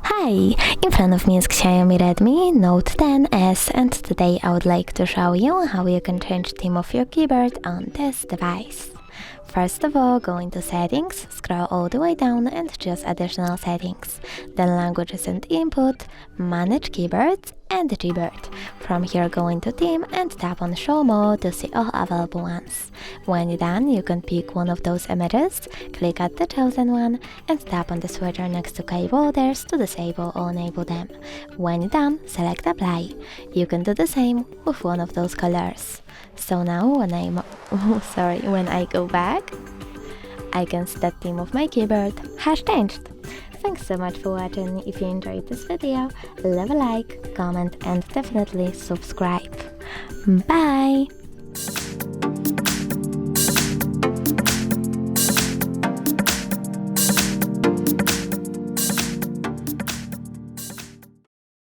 Hi! In front of me is Xiaomi Redmi Note 10s, and today I would like to show you how you can change theme of your keyboard on this device. First of all, go into Settings, scroll all the way down and choose Additional Settings. Then Languages and Input, Manage Keyboards and Gboard. From here go into Theme and tap on Show More to see all available ones. When you're done, you can pick one of those images, click at the chosen one and tap on the switcher next to key borders to disable or enable them. When you're done, select Apply. You can do the same with one of those colors. So now when I go back, I can see that theme of my keyboard has changed. Thanks so much for watching. If you enjoyed this video, leave a like, comment and definitely subscribe. Bye!